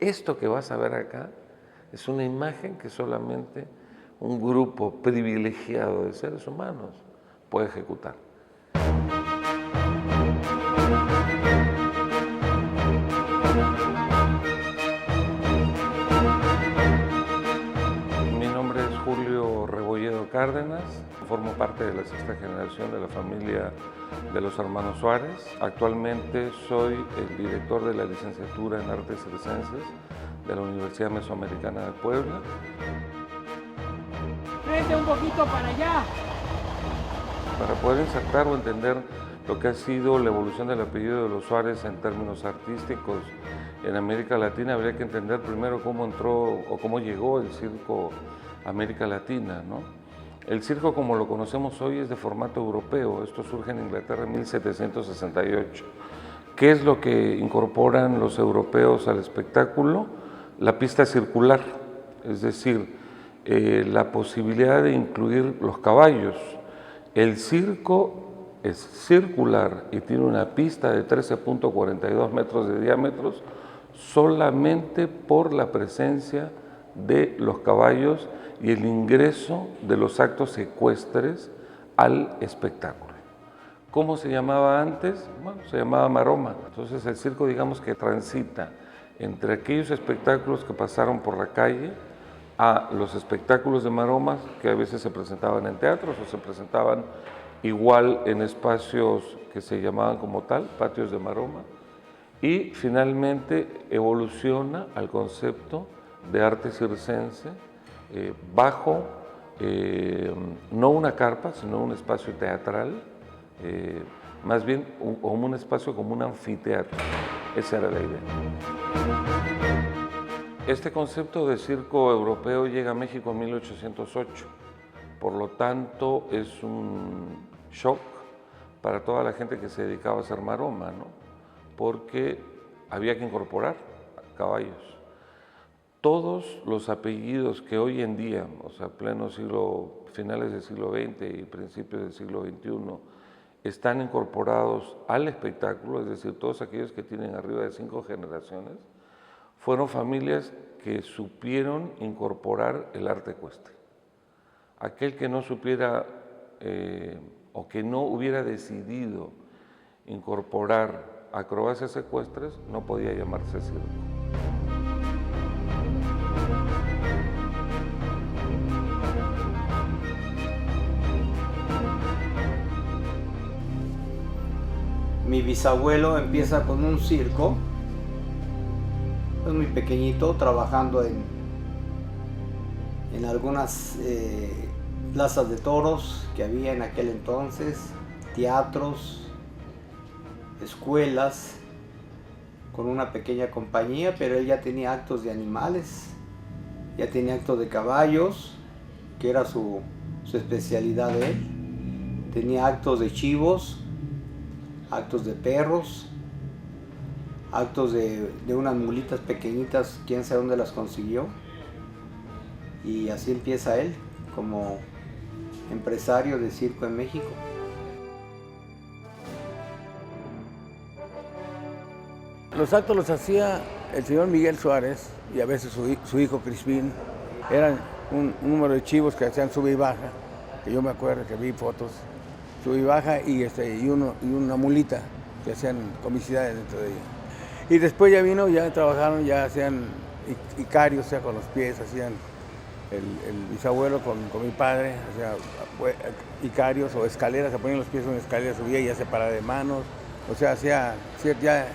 esto que vas a ver acá es una imagen que solamente un grupo privilegiado de seres humanos puede ejecutar. Mi nombre es Julio Rebolledo Cárdenas, formo parte de la sexta generación de la familia de los hermanos Suárez. Actualmente soy el director de la licenciatura en Artes Circenses de la Universidad Mesoamericana de Puebla. Vete un poquito para allá. Para poder insertar o entender lo que ha sido la evolución del apellido de los Suárez en términos artísticos en América Latina, habría que entender primero cómo entró o cómo llegó el circo a América Latina, ¿no? El circo, como lo conocemos hoy, es de formato europeo. Esto surge en Inglaterra en 1768. ¿Qué es lo que incorporan los europeos al espectáculo? La pista circular, es decir, la posibilidad de incluir los caballos. El circo es circular y tiene una pista de 13.42 metros de diámetro solamente por la presencia de los caballos y el ingreso de los actos ecuestres al espectáculo. ¿Cómo se llamaba antes? Bueno, se llamaba maroma. Entonces el circo, digamos que transita entre aquellos espectáculos que pasaron por la calle a los espectáculos de maromas que a veces se presentaban en teatros o se presentaban igual en espacios que se llamaban como tal, patios de maroma, y finalmente evoluciona al concepto de arte circense bajo no una carpa, sino un espacio teatral, más bien como un espacio como un anfiteatro. Esa era la idea. Este concepto de circo europeo llega a México en 1808, por lo tanto es un shock para toda la gente que se dedicaba a hacer maroma, ¿no? Porque había que incorporar caballos. Todos los apellidos que hoy en día, o sea, finales del siglo XX y principios del siglo XXI, están incorporados al espectáculo, es decir, todos aquellos que tienen arriba de 5 generaciones, fueron familias que supieron incorporar el arte ecuestre. Aquel que no supiera o que no hubiera decidido incorporar acrobacias ecuestres no podía llamarse circo. Mi bisabuelo empieza con un circo, es muy pequeñito, trabajando en algunas plazas de toros que había en aquel entonces, teatros, escuelas, con una pequeña compañía, pero él ya tenía actos de animales, ya tenía actos de caballos, que era su especialidad de él, tenía actos de chivos, actos de perros, actos de unas mulitas pequeñitas, quién sabe dónde las consiguió. Y así empieza él como empresario de circo en México. Los actos los hacía el señor Miguel Suárez y a veces su hijo Crispín. Eran un número de chivos que hacían sube y baja, que yo me acuerdo que vi fotos, sube y baja y una mulita que hacían comicidades dentro de ella. Y después ya trabajaron, ya hacían icarios, o sea, con los pies, hacían el bisabuelo con mi padre, hacía icarios o escaleras, se ponían los pies en una escalera, subía y ya se paraba de manos, o sea, hacía ya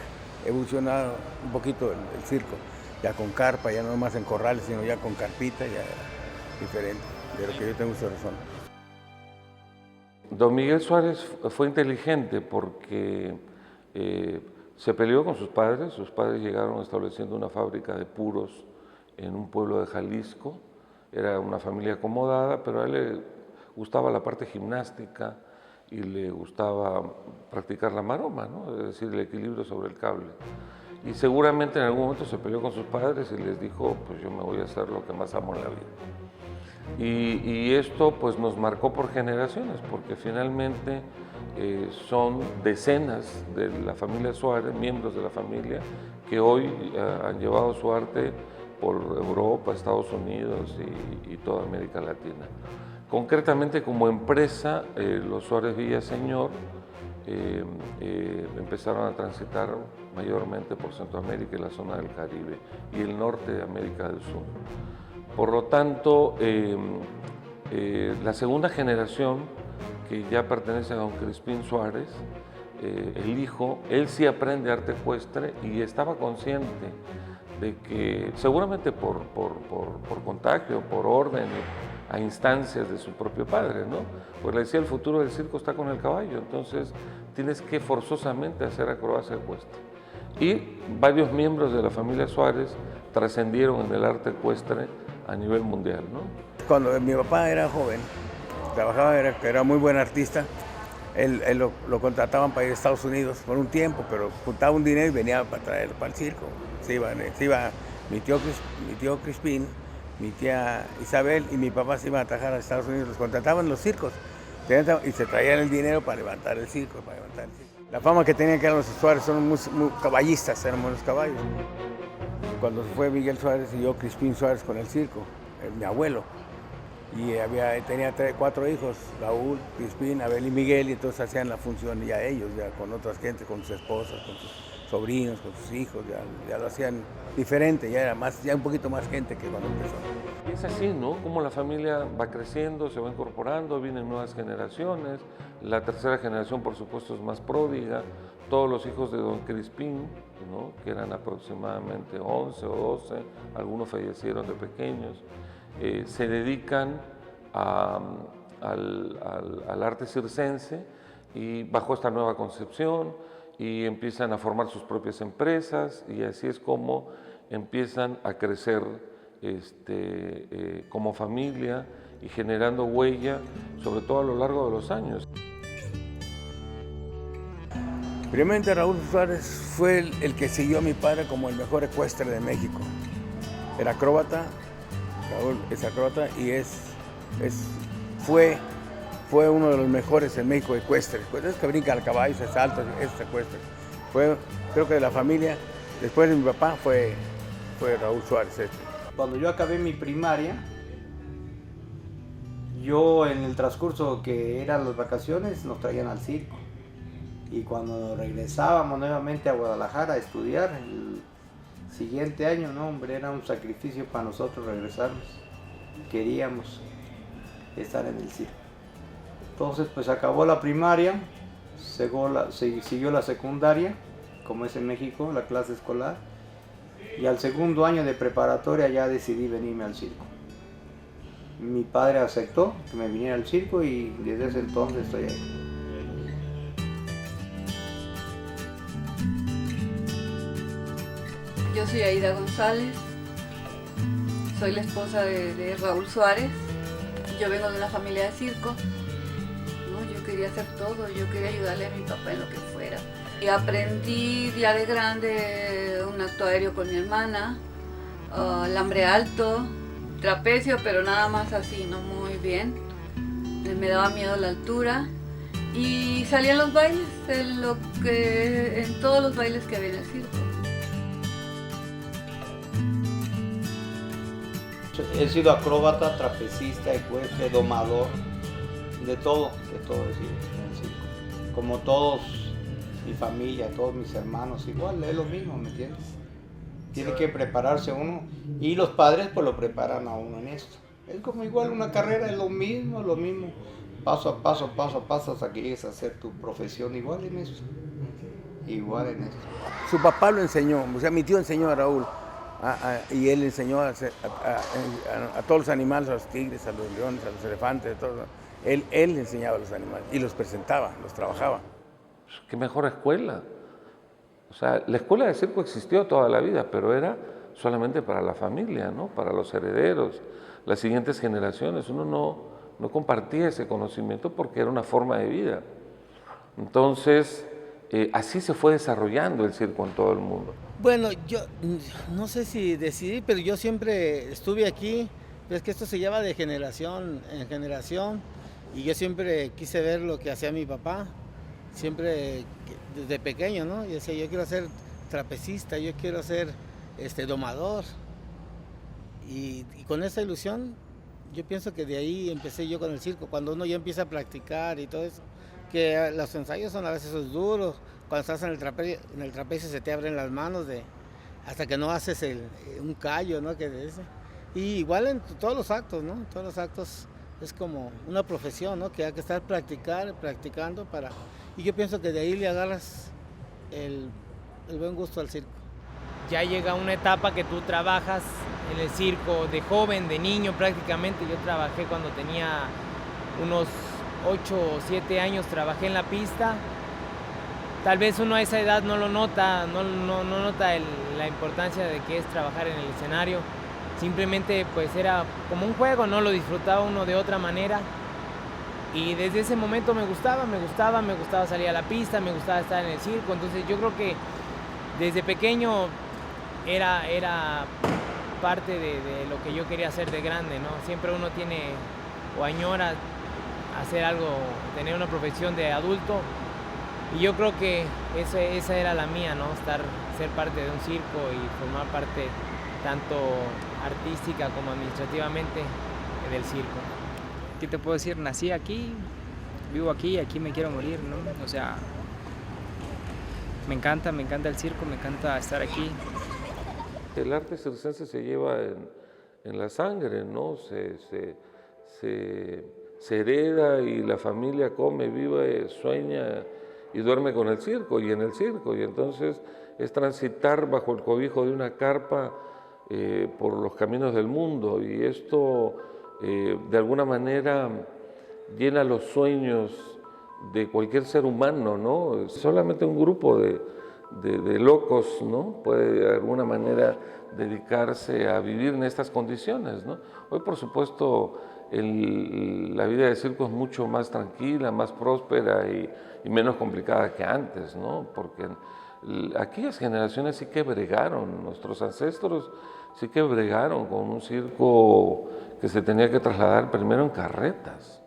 evolucionado un poquito el circo, ya con carpa, ya no más en corrales, sino ya con carpita, ya era diferente de lo que yo tengo uso de razón. Don Miguel Suárez fue inteligente porque se peleó con sus padres llegaron estableciendo una fábrica de puros en un pueblo de Jalisco, era una familia acomodada, pero a él le gustaba la parte gimnástica y le gustaba practicar la maroma, ¿no? Es decir, el equilibrio sobre el cable. Y seguramente en algún momento se peleó con sus padres y les dijo, pues yo me voy a hacer lo que más amo en la vida. Y esto pues nos marcó por generaciones, porque finalmente son decenas de la familia Suárez, miembros de la familia, que hoy han llevado su arte por Europa, Estados Unidos y toda América Latina. Concretamente como empresa, los Suárez Villaseñor empezaron a transitar mayormente por Centroamérica y la zona del Caribe y el norte de América del Sur. Por lo tanto, la segunda generación, que ya pertenece a don Crispín Suárez, el hijo, él sí aprende arte ecuestre y estaba consciente de que, seguramente por contagio, por orden, a instancias de su propio padre, ¿no? Pues le decía, el futuro del circo está con el caballo, entonces tienes que forzosamente hacer acrobacia ecuestre. Y varios miembros de la familia Suárez trascendieron en el arte ecuestre a nivel mundial, ¿no? Cuando mi papá era joven, trabajaba, era muy buen artista, él lo contrataban para ir a Estados Unidos por un tiempo, pero juntaba un dinero y venía para traerlo para el circo. Se iba mi tío Crispín, mi tía Isabel y mi papá se iban a trabajar a Estados Unidos, los contrataban en los circos y se traían el dinero para levantar el circo. La fama que tenían que eran los Suárez, son muy caballistas, eran buenos caballos. Cuando se fue Miguel Suárez y yo, Crispín Suárez, con el circo, mi abuelo, y tenía 4 hijos, Raúl, Crispín, Abel y Miguel, y entonces hacían la función ya ellos, ya con otras gente, con sus esposas, con sus sobrinos, con sus hijos, ya lo hacían diferente, ya un poquito más gente que cuando empezó. Y es así, ¿no? Como la familia va creciendo, se va incorporando, vienen nuevas generaciones, la tercera generación por supuesto es más pródiga, todos los hijos de don Crispín, ¿no? Que eran aproximadamente 11 o 12, algunos fallecieron de pequeños, se dedican al arte circense y bajo esta nueva concepción, y empiezan a formar sus propias empresas, y así es como empiezan a crecer como familia y generando huella, sobre todo a lo largo de los años. Primeramente Raúl Suárez fue el que siguió a mi padre como el mejor ecuestre de México. Era acróbata, Raúl es acróbata y fue uno de los mejores en México ecuestres. Pues es que brinca al caballo, se salta, es ecuestre. Creo que de la familia, después de mi papá, fue Raúl Suárez. Cuando yo acabé mi primaria, yo en el transcurso que eran las vacaciones nos traían al circo. Y cuando regresábamos nuevamente a Guadalajara a estudiar, el siguiente año, no hombre, era un sacrificio para nosotros regresarnos. Queríamos estar en el circo. Entonces pues acabó la primaria, siguió la secundaria, como es en México, la clase escolar, y al segundo año de preparatoria ya decidí venirme al circo. Mi padre aceptó que me viniera al circo y desde ese entonces estoy ahí. Yo soy Aida González, soy la esposa de Raúl Suárez. Yo vengo de una familia de circo. Yo quería hacer todo, yo quería ayudarle a mi papá en lo que fuera. Y aprendí ya de grande un acto aéreo con mi hermana, alambre alto, trapecio, pero nada más así, no muy bien. Me daba miedo la altura. Y salí a los bailes, en todos los bailes que había en el circo. He sido acróbata, trapecista, ecuestre, domador, de todo he sido en el circo. Como todos, mi familia, todos mis hermanos, igual, es lo mismo, ¿me entiendes? Tiene que prepararse uno y los padres pues lo preparan a uno en esto. Es como igual una carrera, es lo mismo, paso a paso hasta que llegues a hacer tu profesión igual en esto. Igual en esto. Su papá lo enseñó, o sea, mi tío enseñó a Raúl. Y él enseñó a todos los animales, a los tigres, a los leones, a los elefantes, a todo. Él enseñaba a los animales y los presentaba, los trabajaba. ¿Qué mejor escuela? O sea, la escuela de circo existió toda la vida, pero era solamente para la familia, ¿no? Para los herederos, las siguientes generaciones. Uno no compartía ese conocimiento porque era una forma de vida. Entonces, así se fue desarrollando el circo en todo el mundo. Bueno, yo no sé si decidí, pero yo siempre estuve aquí Es que esto se lleva de generación en generación y yo siempre quise ver lo que hacía mi papá, siempre desde pequeño, ¿no? Yo decía, yo quiero ser trapecista, yo quiero ser domador. Y con esa ilusión, yo pienso que de ahí empecé yo con el circo, cuando uno ya empieza a practicar y todo eso, que los ensayos son a veces duros, cuando estás en el trapecio se te abren las manos hasta que no haces un callo, ¿no? Y igual en todos los actos, ¿no? Todos los actos es como una profesión, ¿no? Que hay que estar practicando y yo pienso que de ahí le agarras el buen gusto al circo. Ya llega una etapa que tú trabajas en el circo de joven, de niño prácticamente. Yo trabajé cuando tenía unos 8 o 7 años, trabajé en la pista. Tal vez uno a esa edad no lo nota, no nota la importancia de que es trabajar en el escenario. Simplemente pues era como un juego, no lo disfrutaba uno de otra manera. Y desde ese momento me gustaba salir a la pista, me gustaba estar en el circo. Entonces yo creo que desde pequeño era parte de lo que yo quería hacer de grande, ¿no? Siempre uno tiene o añora hacer algo, tener una profesión de adulto. Y yo creo que esa era la mía, ¿no? Ser parte de un circo y formar parte tanto artística como administrativamente del circo. ¿Qué te puedo decir? Nací aquí, vivo aquí, aquí me quiero morir, ¿no? O sea, me encanta el circo, me encanta estar aquí. El arte circense se lleva en la sangre, ¿no? Se hereda y la familia come, vive, sueña y duerme con el circo y en el circo. Y entonces es transitar bajo el cobijo de una carpa por los caminos del mundo. Y esto de alguna manera llena los sueños de cualquier ser humano, ¿no? Solamente un grupo de locos, ¿no? Puede de alguna manera dedicarse a vivir en estas condiciones, ¿no? Hoy, por supuesto, la vida de circo es mucho más tranquila, más próspera y menos complicada que antes, ¿no? Porque aquellas generaciones sí que bregaron, nuestros ancestros sí que bregaron con un circo que se tenía que trasladar primero en carretas.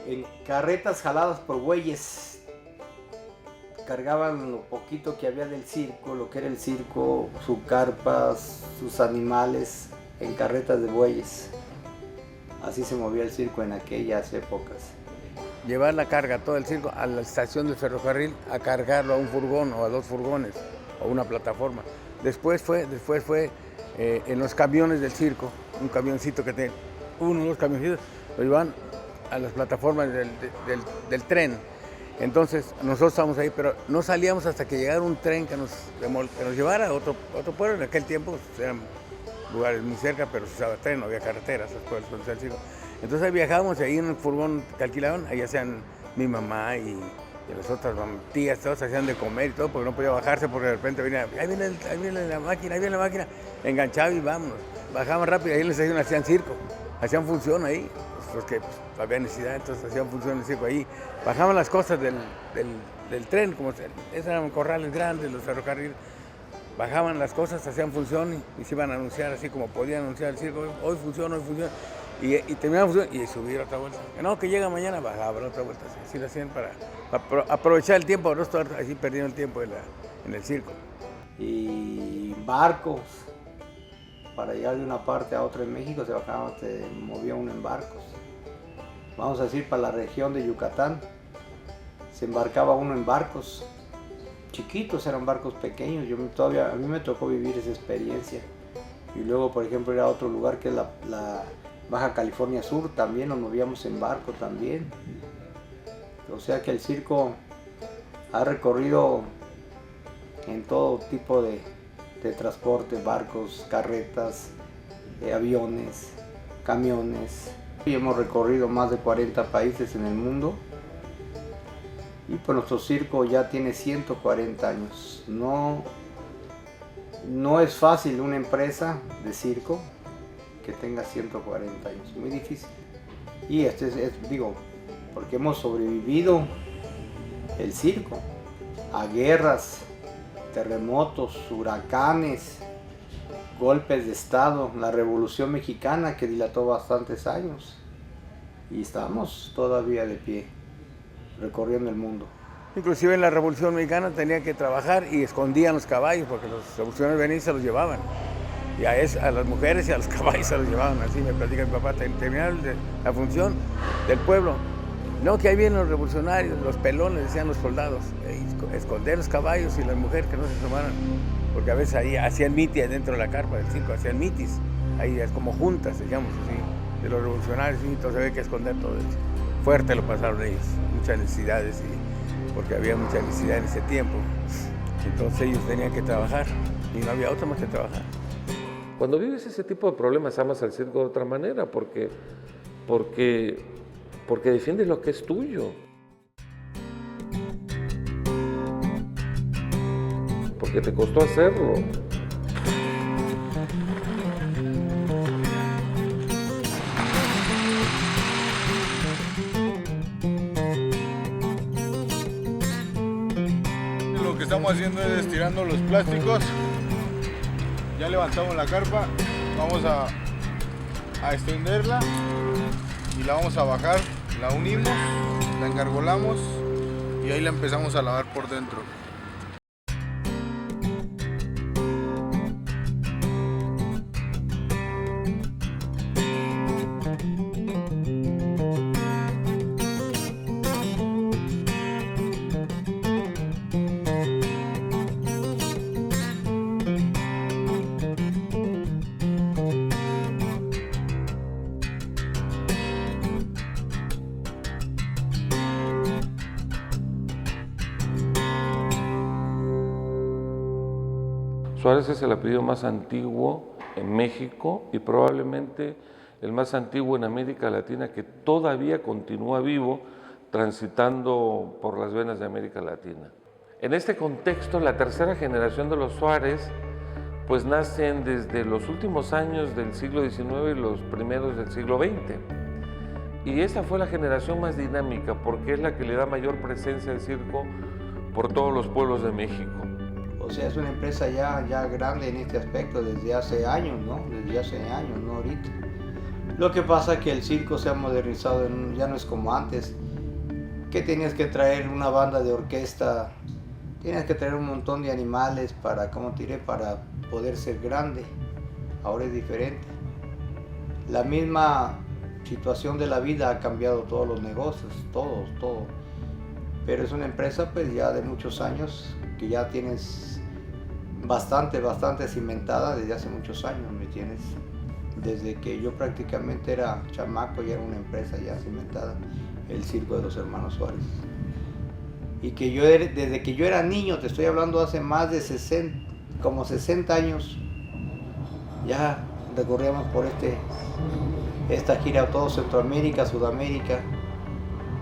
En carretas jaladas por bueyes, cargaban lo poquito que había del circo, lo que era el circo, sus carpas, sus animales, en carretas de bueyes. Así se movía el circo en aquellas épocas. Llevar la carga, todo el circo, a la estación del ferrocarril, a cargarlo a un furgón o a 2 furgones o una plataforma. Después fue en los camiones del circo, un camioncito que tenía, uno o 2 camioncitos, lo llevaban a las plataformas del tren. Entonces nosotros estábamos ahí, pero no salíamos hasta que llegara un tren que nos llevara a otro pueblo. En aquel tiempo eran lugares muy cerca, pero se usaba tren, no había carreteras, después del circo. Entonces ahí viajábamos y ahí en el furgón que alquilaban, ahí hacían mi mamá y las otras tías, todos hacían de comer y todo, porque no podía bajarse, porque de repente venía, ahí viene la máquina, enganchaba y vámonos. Bajaban rápido y ahí en la estación hacían circo, hacían función ahí, los que había necesidad, entonces hacían función en el circo ahí. Bajaban las cosas del tren, como eran corrales grandes, los ferrocarriles, bajaban las cosas, hacían función y se iban a anunciar así como podían anunciar el circo, hoy funciona. Y terminaban función y subir otra vuelta. No, que llega mañana, bajaban otra vuelta. Así lo hacían para aprovechar el tiempo, no estar así perdiendo el tiempo en el circo. Y barcos, para llegar de una parte a otra en México se movía uno en barcos. Vamos a decir, para la región de Yucatán, se embarcaba uno en barcos chiquitos, eran barcos pequeños. A mí me tocó vivir esa experiencia. Y luego, por ejemplo, ir a otro lugar que es la Baja California Sur, también nos movíamos en barco también. O sea que el circo ha recorrido en todo tipo de transporte, barcos, carretas, aviones, camiones. Y hemos recorrido más de 40 países en el mundo. Y pues nuestro circo ya tiene 140 años. No es fácil una empresa de circo que tenga 140 años, muy difícil. Y digo, porque hemos sobrevivido el circo a guerras, terremotos, huracanes, golpes de estado, la Revolución Mexicana que dilató bastantes años y estamos todavía de pie, recorriendo el mundo. Inclusive en la Revolución Mexicana tenía que trabajar y escondían los caballos porque los revolucionarios venían y se los llevaban. Y a las mujeres y a los caballos se los llevaban, así me platica mi papá, terminaron la función del pueblo. No, que ahí vienen los revolucionarios, los pelones, decían los soldados, esconder los caballos y las mujeres que no se tomaran, porque a veces ahí hacían mitis dentro de la carpa del circo, hacían mitis, ahí es como juntas, digamos así, de los revolucionarios, y entonces había que esconder todo eso. Fuerte lo pasaron ellos, muchas necesidades, porque había mucha necesidad en ese tiempo, entonces ellos tenían que trabajar y no había otra más que trabajar. Cuando vives ese tipo de problemas amas al circo de otra manera, porque defiendes lo que es tuyo. Porque te costó hacerlo. Lo que estamos haciendo es estirando los plásticos. Ya levantamos la carpa, vamos a extenderla y la vamos a bajar, la unimos, la engargolamos y ahí la empezamos a lavar por dentro. Suárez es el apellido más antiguo en México y probablemente el más antiguo en América Latina que todavía continúa vivo transitando por las venas de América Latina. En este contexto, la tercera generación de los Suárez pues nacen desde los últimos años del siglo XIX y los primeros del siglo XX. Y esa fue la generación más dinámica porque es la que le da mayor presencia al circo por todos los pueblos de México. O sea, es una empresa ya grande en este aspecto desde hace años, ¿no? Desde hace años, no ahorita. Lo que pasa es que el circo se ha modernizado, ya no es como antes, que tenías que traer una banda de orquesta, tenías que traer un montón de animales para poder ser grande. Ahora es diferente. La misma situación de la vida ha cambiado todos los negocios, todo. Pero es una empresa pues ya de muchos años, que ya tienes bastante cimentada desde hace muchos años, ¿me entiendes? Desde que yo prácticamente era chamaco ya era una empresa ya cimentada, el Circo de los Hermanos Suárez. Y que desde que yo era niño, te estoy hablando hace más de 60 años, ya recorríamos por esta gira a todo Centroamérica, Sudamérica,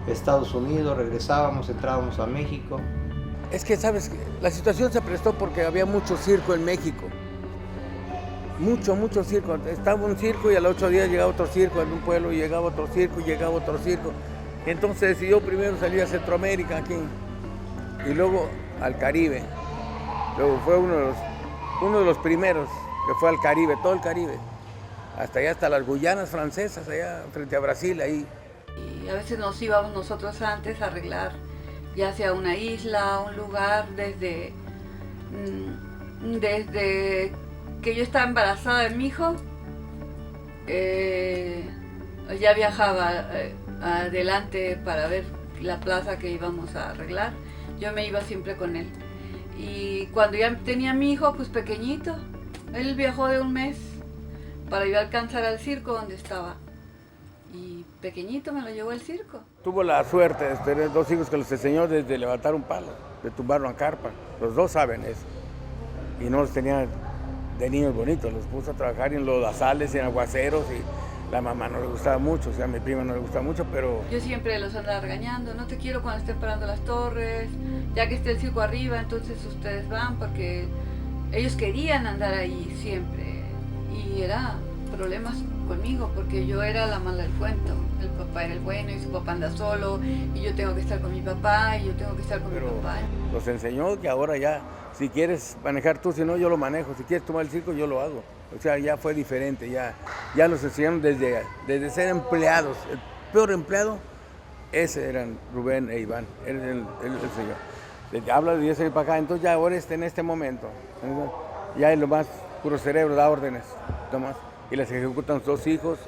Estados Unidos, regresábamos, entrábamos a México. Es que, ¿sabes? La situación se prestó porque había mucho circo en México. Mucho circo. Estaba un circo y a los 8 días llegaba otro circo en un pueblo, y llegaba otro circo, y llegaba otro circo. Entonces yo primero salí a Centroamérica aquí y luego al Caribe. Luego fue uno de los primeros que fue al Caribe, todo el Caribe. Hasta allá, hasta las Guyanas francesas, allá frente a Brasil, ahí. Y a veces nos íbamos nosotros antes a arreglar, ya sea una isla, un lugar, desde que yo estaba embarazada de mi hijo, ya viajaba adelante para ver la plaza que íbamos a arreglar. Yo me iba siempre con él. Y cuando ya tenía mi hijo, pues pequeñito, él viajó de un mes para ir a alcanzar al circo donde estaba. Y pequeñito me lo llevó al circo. Tuvo la suerte de tener 2 hijos que los enseñó desde levantar un palo, de tumbarlo en carpa. Los 2 saben eso. Y no los tenía de niños bonitos, los puso a trabajar en lodazales, en aguaceros, y La mamá no le gustaba mucho, o sea, a mi prima no le gustaba mucho, pero... Yo siempre los andaba regañando, no te quiero cuando estén parando las torres, ya que esté el circo arriba, entonces ustedes van, porque ellos querían andar ahí siempre. Y era problemas conmigo, porque yo era la mala del cuento. El papá era el bueno y su papá anda solo, y yo tengo que estar con mi papá, y yo tengo que estar con mi papá. Nos enseñó que ahora ya, si quieres manejar tú, si no, yo lo manejo. Si quieres tomar el circo, yo lo hago. O sea, ya fue diferente, ya nos enseñaron desde ser empleados. El peor empleado, ese eran Rubén e Iván, el señor. Habla de 10 años para acá, entonces ya ahora en este momento. Ya es lo más puro cerebro, da órdenes, nomás. Y las ejecutan sus 2 hijos,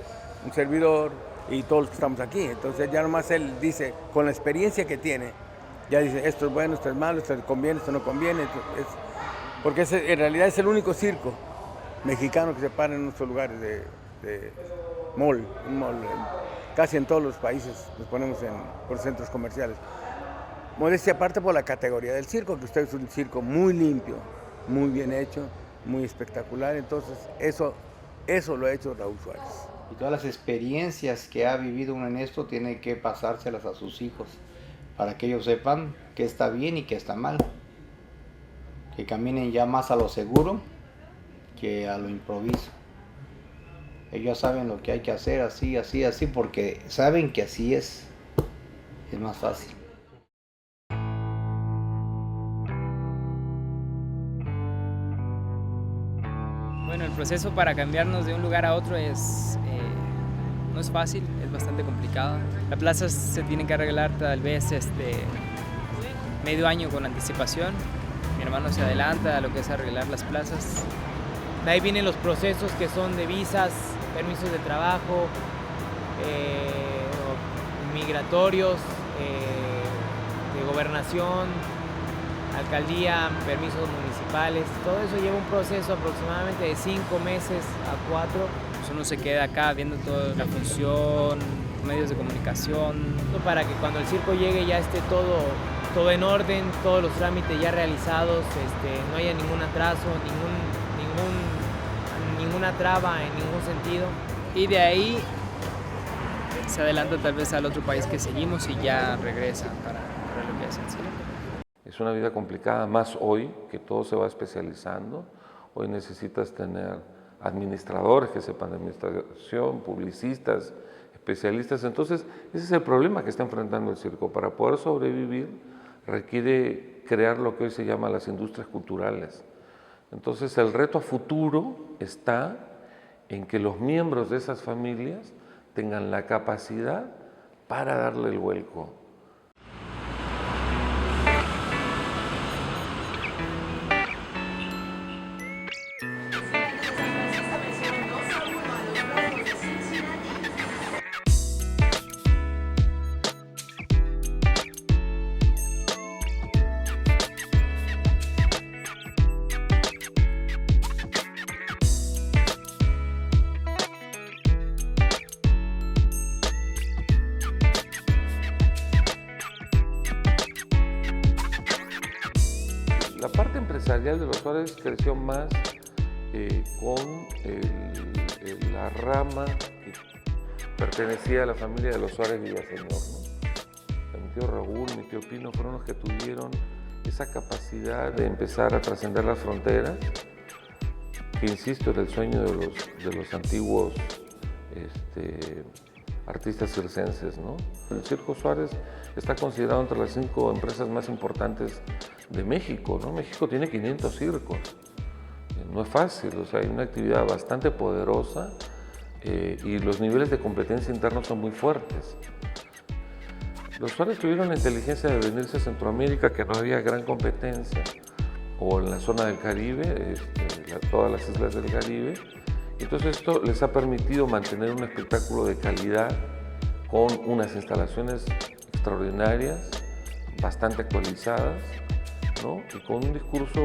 un servidor y todos los que estamos aquí. Entonces ya nomás él dice, con la experiencia que tiene, ya dice, esto es bueno, esto es malo, esto conviene, esto no conviene. Porque en realidad es el único circo mexicano que se para en nuestros lugares de mall, un mall. Casi en todos los países nos ponemos por centros comerciales. Modestia aparte por la categoría del circo, que usted es un circo muy limpio, muy bien hecho, muy espectacular. Entonces eso lo ha hecho Raúl Suárez. Y todas las experiencias que ha vivido uno en esto tiene que pasárselas a sus hijos, para que ellos sepan qué está bien y qué está mal. Que caminen ya más a lo seguro que a lo improviso. Ellos saben lo que hay que hacer, así, así, así, porque saben que así es más fácil. Bueno, el proceso para cambiarnos de un lugar a otro no es fácil, es bastante complicado. Las plazas se tienen que arreglar tal vez medio año con anticipación. Mi hermano se adelanta a lo que es arreglar las plazas. De ahí vienen los procesos que son de visas, permisos de trabajo, migratorios, de gobernación, alcaldía, permisos municipales. Todo eso lleva un proceso aproximadamente de 5 meses a 4. Pues uno se queda acá viendo toda la función, medios de comunicación. Para que cuando el circo llegue ya esté todo en orden, todos los trámites ya realizados, no haya ningún atraso, ninguna traba en ningún sentido. Y de ahí se adelanta tal vez al otro país que seguimos y ya regresa para lo que es el circo. Es una vida complicada, más hoy que todo se va especializando. Hoy necesitas tener administradores que sepan de administración, publicistas, especialistas. Entonces, ese es el problema que está enfrentando el circo. Para poder sobrevivir requiere crear lo que hoy se llama las industrias culturales. Entonces, el reto a futuro está en que los miembros de esas familias tengan la capacidad para darle el vuelco. La parte empresarial de los Suárez creció más con la rama que pertenecía a la familia de los Suárez Villaseñor, ¿no? Mi tío Raúl, mi tío Pino fueron los que tuvieron esa capacidad de empezar a trascender las fronteras, que insisto, era el sueño de los antiguos artistas circenses, ¿no? El Circo Suárez está considerado entre las 5 empresas más importantes de México, ¿no? México tiene 500 circos, no es fácil, o sea, hay una actividad bastante poderosa y los niveles de competencia internos son muy fuertes. Los Suárez tuvieron la inteligencia de venirse a Centroamérica, que no había gran competencia, o en la zona del Caribe, todas las islas del Caribe. Entonces esto les ha permitido mantener un espectáculo de calidad con unas instalaciones extraordinarias, bastante actualizadas, ¿no? Y con un discurso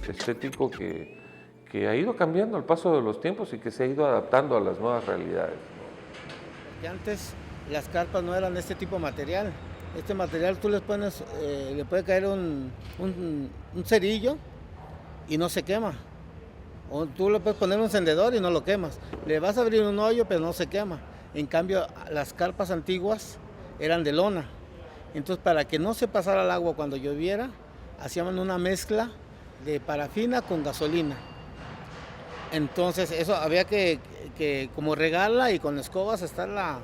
estético que ha ido cambiando al paso de los tiempos y que se ha ido adaptando a las nuevas realidades, ¿no? Porque antes las carpas no eran de este tipo de material. Este material tú les pones, le puede caer un cerillo y no se quema. O tú le puedes poner un encendedor y no lo quemas. Le vas a abrir un hoyo, pero no se quema. En cambio, las carpas antiguas eran de lona. Entonces, para que no se pasara el agua cuando lloviera, hacían una mezcla de parafina con gasolina. Entonces, eso había que como regarla y con escobas estarla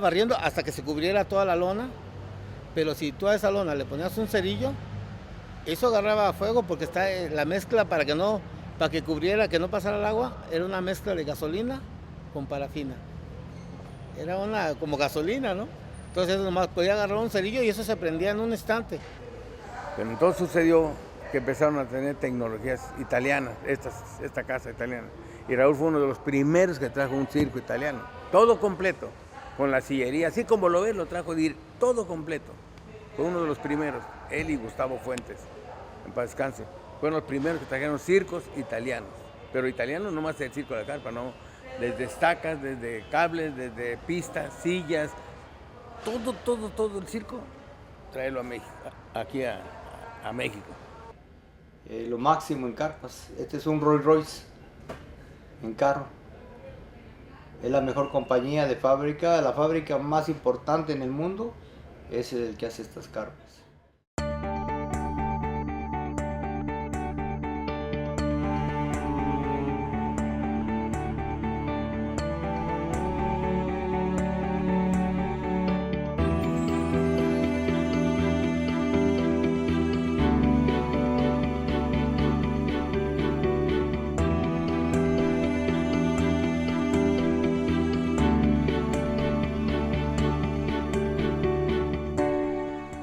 barriendo hasta que se cubriera toda la lona. Pero si tú a esa lona le ponías un cerillo, eso agarraba fuego porque está la mezcla para que cubriera, que no pasara el agua, era una mezcla de gasolina con parafina. Era como gasolina, ¿no? Entonces nomás podía agarrar un cerillo y eso se prendía en un instante. Pero entonces sucedió que empezaron a tener tecnologías italianas, esta casa italiana. Y Raúl fue uno de los primeros que trajo un circo italiano, todo completo, con la sillería, así como lo ves, lo trajo todo completo. Fue uno de los primeros, él y Gustavo Fuentes, en paz descanse. Fueron los primeros que trajeron circos italianos, pero italianos no más el circo de la carpa, no, desde estacas, desde cables, desde pistas, sillas, todo el circo, traerlo a México, aquí a México. Lo máximo en carpas, este es un Rolls Royce en carro. Es la mejor compañía de fábrica, la fábrica más importante en el mundo es el que hace estas carpas.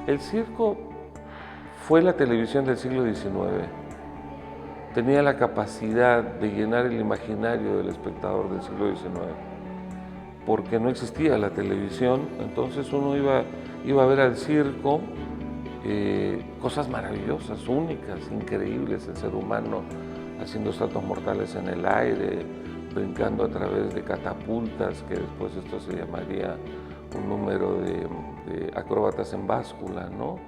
El circo fue la televisión del siglo XIX. Tenía la capacidad de llenar el imaginario del espectador del siglo XIX. Porque no existía la televisión, entonces uno iba a ver al circo cosas maravillosas, únicas, increíbles, el ser humano haciendo saltos mortales en el aire, brincando a través de catapultas, que después esto se llamaría un número de acróbatas en báscula, ¿no?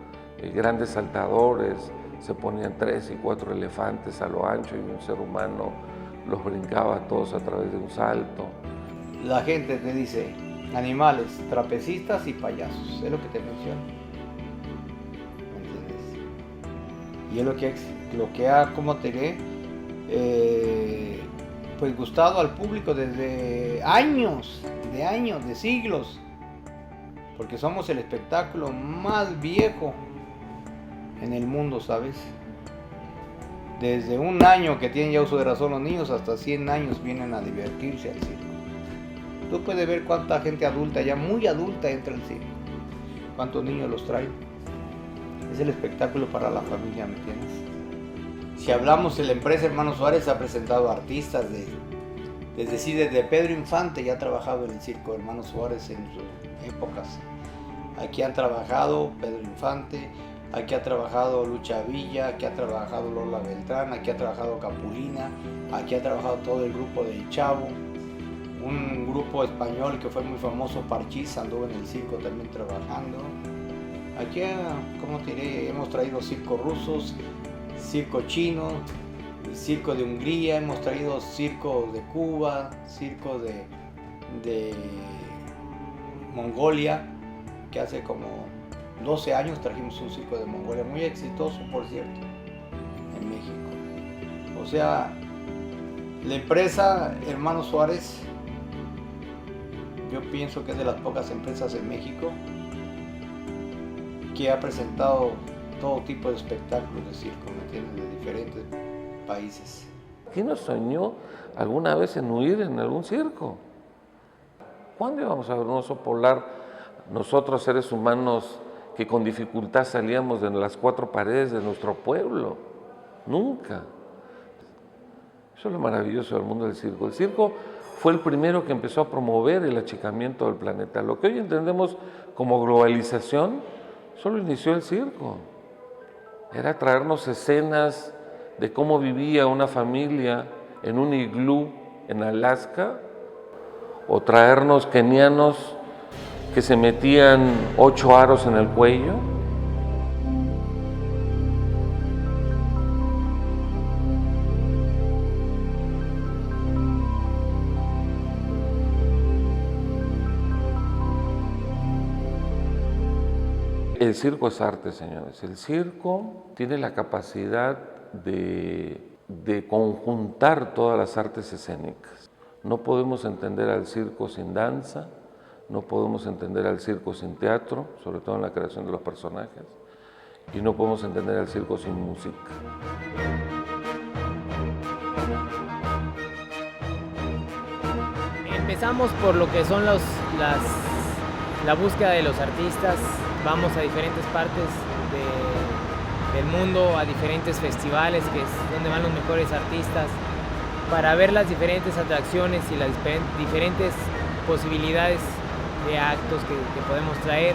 Grandes saltadores, se ponían 3 y 4 elefantes a lo ancho y un ser humano los brincaba a todos a través de un salto. La gente te dice animales, trapecistas y payasos, es lo que te menciona. ¿Me entiendes? Y es lo que ha, como te diré, pues gustado al público desde años, de siglos. Porque somos el espectáculo más viejo en el mundo, ¿sabes? Desde un año que tienen ya uso de razón los niños hasta 100 años vienen a divertirse al circo. Tú puedes ver cuánta gente adulta, ya muy adulta, entra al circo. Cuántos niños los traen. Es el espectáculo para la familia, ¿me entiendes? Si hablamos de la empresa Hermanos Suárez, ha presentado artistas desde Pedro Infante ya ha trabajado en el circo Hermanos Suárez en sus épocas. Aquí han trabajado Pedro Infante, aquí ha trabajado Lucha Villa, aquí ha trabajado Lola Beltrán, aquí ha trabajado Capulina, aquí ha trabajado todo el grupo de Chavo, un grupo español que fue muy famoso, Parchís, anduvo en el circo también trabajando. Aquí, como te diré, hemos traído circos rusos, circo chino, circo de Hungría, hemos traído circo de Cuba, circo de Mongolia, que hace como 12 años trajimos un circo de Mongolia, muy exitoso por cierto, en México. O sea, la empresa Hermanos Suárez, yo pienso que es de las pocas empresas en México que ha presentado todo tipo de espectáculos de circo, ¿me entiendes?, de diferentes países. ¿Quién nos soñó alguna vez en huir en algún circo? ¿Cuándo íbamos a ver un oso polar? Nosotros, seres humanos, que con dificultad salíamos de las 4 paredes de nuestro pueblo. Nunca. Eso es lo maravilloso del mundo del circo. El circo fue el primero que empezó a promover el achicamiento del planeta. Lo que hoy entendemos como globalización, solo inició el circo. Era traernos escenas de cómo vivía una familia en un iglú en Alaska, o traernos kenianos que se metían 8 aros en el cuello. El circo es arte, señores. El circo tiene la capacidad de conjuntar todas las artes escénicas. No podemos entender al circo sin danza, no podemos entender al circo sin teatro, sobre todo en la creación de los personajes, y no podemos entender al circo sin música. Empezamos por lo que son la búsqueda de los artistas. Vamos a diferentes partes del mundo, a diferentes festivales, que es donde van los mejores artistas, para ver las diferentes atracciones y las diferentes posibilidades de actos que podemos traer.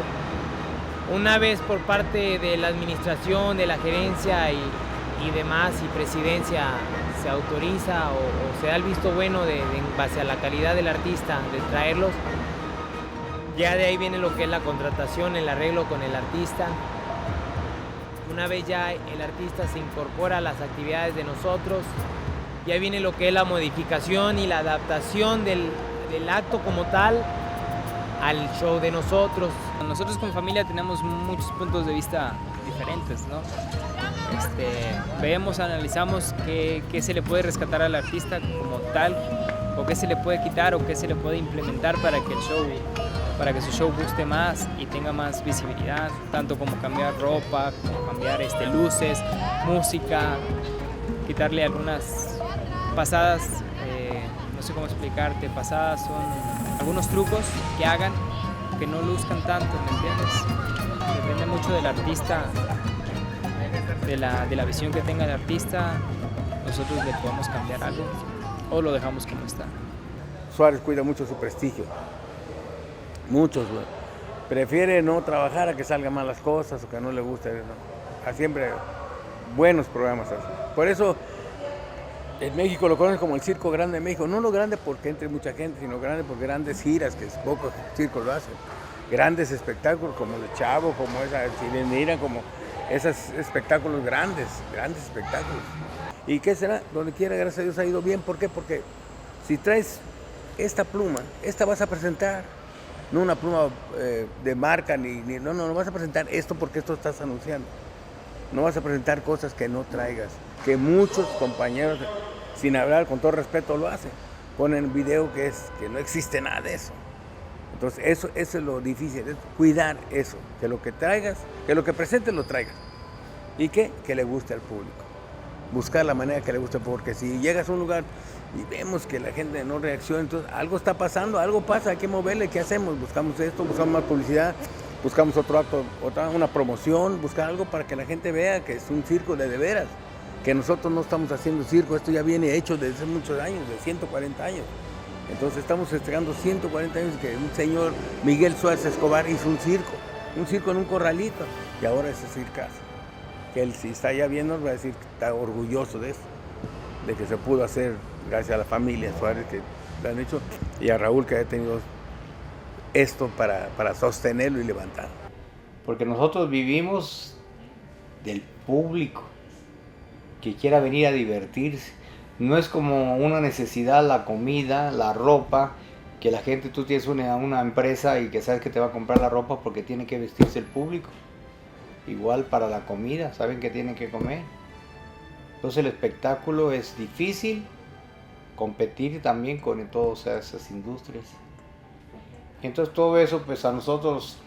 Una vez por parte de la administración, de la gerencia y demás, y presidencia, se autoriza o se da el visto bueno en base a la calidad del artista de traerlos, ya de ahí viene lo que es la contratación, el arreglo con el artista. Una vez ya el artista se incorpora a las actividades de nosotros, ya viene lo que es la modificación y la adaptación del acto como tal al show de nosotros. Nosotros como familia tenemos muchos puntos de vista diferentes, ¿no? Vemos, analizamos qué se le puede rescatar al artista como tal, o qué se le puede quitar o qué se le puede implementar para que su show guste más y tenga más visibilidad, tanto como cambiar ropa, como cambiar luces, música, quitarle algunas pasadas, no sé cómo explicarte, pasadas son algunos trucos que hagan que no luzcan tanto, ¿me entiendes? Depende mucho del artista, de la visión que tenga el artista. Nosotros le podemos cambiar algo o lo dejamos como está. Suárez cuida mucho su prestigio. Muchos, güey. Prefiere no trabajar a que salgan mal las cosas o que no le guste, ¿no? Siempre buenos programas así. Por eso en México lo conocen como el Circo Grande de México. No lo grande porque entre mucha gente, sino grande por grandes giras, que pocos circos lo hacen. Grandes espectáculos como el Chavo, como esa Sirenira, como esos espectáculos grandes espectáculos. ¿Y qué será? Donde quiera, gracias a Dios, ha ido bien. ¿Por qué? Porque si traes esta pluma, esta vas a presentar. No una pluma de marca, no vas a presentar esto porque esto estás anunciando. No vas a presentar cosas que no traigas, que muchos compañeros, sin hablar, con todo respeto, lo hacen. Ponen video que no existe nada de eso. Entonces eso es lo difícil, es cuidar eso, que lo que traigas, que lo que presentes lo traigas. Y que le guste al público. Buscar la manera que le guste, porque si llegas a un lugar y vemos que la gente no reacciona, entonces algo está pasando, algo pasa, hay que moverle. ¿Qué hacemos? Buscamos esto, buscamos más publicidad, buscamos otro acto, una promoción, buscar algo para que la gente vea que es un circo de veras, que nosotros no estamos haciendo circo, esto ya viene hecho desde hace muchos años, de 140 años. Entonces estamos estrenando 140 años que un señor Miguel Suárez Escobar hizo un circo en un corralito, y ahora ese circazo. Que él, si está ya viendo, va a decir que está orgulloso de eso, de que se pudo hacer gracias a la familia Suárez que lo han hecho, y a Raúl que ha tenido esto para sostenerlo y levantarlo. Porque nosotros vivimos del público que quiera venir a divertirse. No es como una necesidad la comida, la ropa, que la gente, tú tienes una empresa y que sabes que te va a comprar la ropa porque tiene que vestirse el público. Igual para la comida, saben que tienen que comer. Entonces el espectáculo es difícil competir también con todas esas industrias. Entonces todo eso pues a nosotros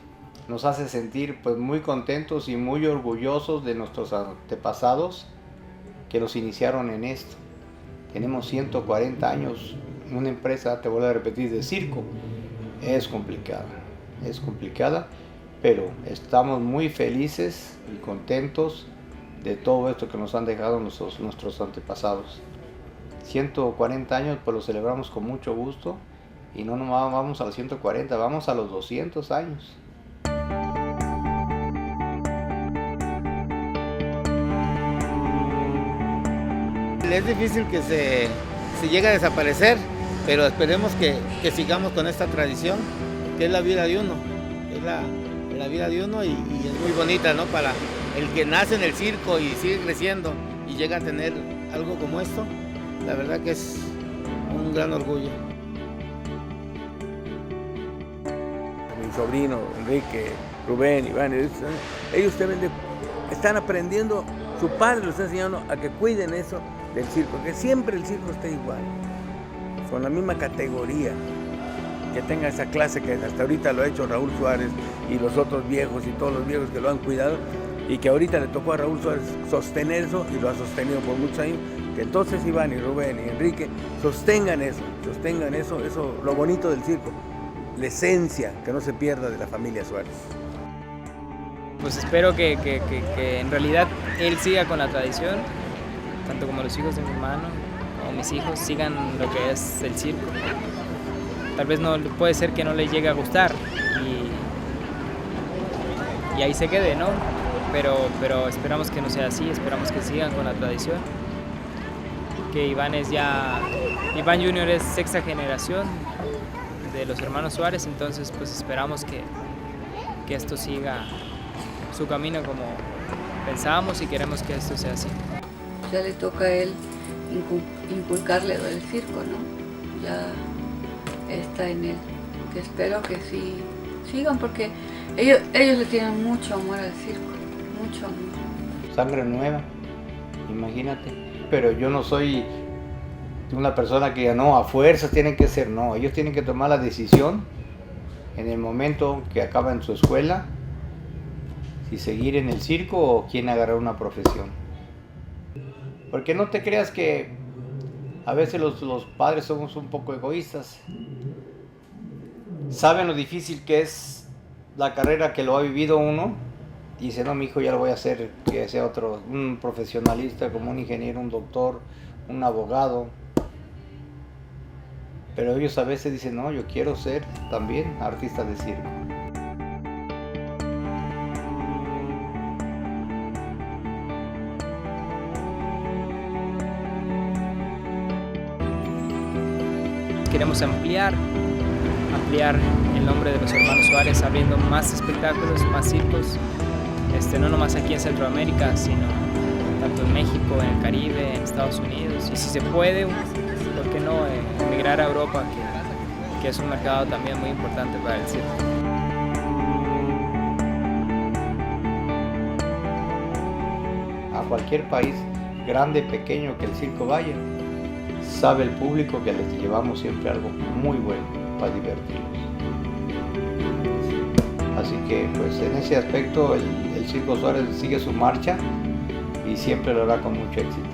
nos hace sentir pues muy contentos y muy orgullosos de nuestros antepasados que nos iniciaron en esto. Tenemos 140 años, una empresa, te vuelvo a repetir, de circo. Es complicada, pero estamos muy felices y contentos de todo esto que nos han dejado nuestros antepasados. 140 años pues lo celebramos con mucho gusto, y no nomás vamos a los 140, vamos a los 200 años. Es difícil que se llegue a desaparecer, pero esperemos que sigamos con esta tradición, que es la vida de uno. Es la vida de uno y es muy bonita, ¿no? Para el que nace en el circo y sigue creciendo y llega a tener algo como esto, la verdad que es un gran orgullo. Mi sobrino Enrique, Rubén, Iván, ellos están aprendiendo, su padre los está enseñando a que cuiden eso del circo, que siempre el circo esté igual, con la misma categoría, que tenga esa clase que hasta ahorita lo ha hecho Raúl Suárez y los otros viejos y todos los viejos que lo han cuidado, y que ahorita le tocó a Raúl Suárez sostener eso y lo ha sostenido por muchos años, que entonces Iván y Rubén y Enrique sostengan eso, lo bonito del circo, la esencia que no se pierda de la familia Suárez. Pues espero que en realidad él siga con la tradición, tanto como los hijos de mi hermano, como mis hijos sigan lo que es el circo. Tal vez no puede ser que no les llegue a gustar y ahí se quede, ¿no? Pero esperamos que no sea así, esperamos que sigan con la tradición. Que Iván Junior es sexta generación de los hermanos Suárez, entonces pues esperamos que esto siga su camino como pensábamos y queremos que esto sea así. Ya le toca a él inculcarle lo del circo, ¿no? Ya está en él. Que espero que sí sigan porque ellos le tienen mucho amor al circo, mucho amor. Sangre nueva, imagínate. Pero yo no soy una persona que no, a fuerzas tienen que ser, no. Ellos tienen que tomar la decisión en el momento que acaban su escuela, si seguir en el circo o quién agarrar una profesión. Porque no te creas que a veces los padres somos un poco egoístas. Saben lo difícil que es la carrera que lo ha vivido uno. Y dice, no, mi hijo ya lo voy a hacer, que sea un profesionalista, como un ingeniero, un doctor, un abogado. Pero ellos a veces dicen, no, yo quiero ser también artista de circo. Queremos ampliar el nombre de los hermanos Suárez, abriendo más espectáculos, más circos, no nomás aquí en Centroamérica, sino tanto en México, en el Caribe, en Estados Unidos. Y si se puede, ¿por qué no emigrar a Europa, que es un mercado también muy importante para el circo? A cualquier país, grande, pequeño, que el circo vaya, sabe el público que les llevamos siempre algo muy bueno para divertirlos. Así que pues en ese aspecto el Circo Suárez sigue su marcha y siempre lo hará con mucho éxito.